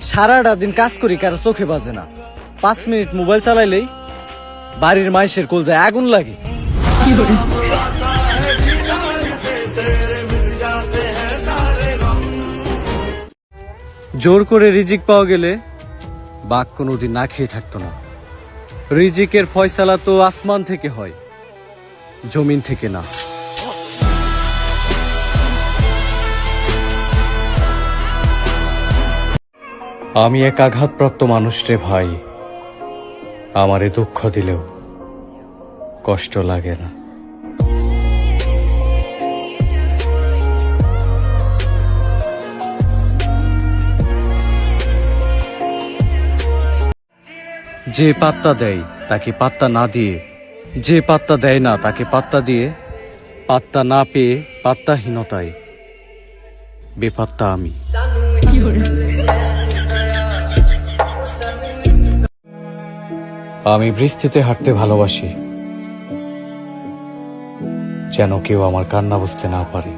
সারাটা দিন কাজ করি, কারো চোখে বাজে না। 5 মিনিট মোবাইল চালাইলেই বাড়ির মাইশের কলজায় আগুন লাগে। জোর করে রিজিক পাওয়া গেলে বাঘ কোনোদিন না খেয়ে থাকতো না। রিজিকের ফয়সালা তো আসমান থেকে হয়, জমিন থেকে না। আমি এক আঘাতপ্রাপ্ত মানুষ রে ভাই, আমারে দুঃখ দিলেও কষ্ট লাগে না। যে পাত্তা দেয় তাকে পাত্তা না দিয়ে, যে পাত্তা দেয় না তাকে পাত্তা দিয়ে, পাত্তা না পেয়ে পাত্তাহীনতায় বেপাত্তা আমি। আমি বৃষ্টিতে হাঁটতে ভালোবাসি, যেন কেউ আমার কান্না বুঝতে না পারে।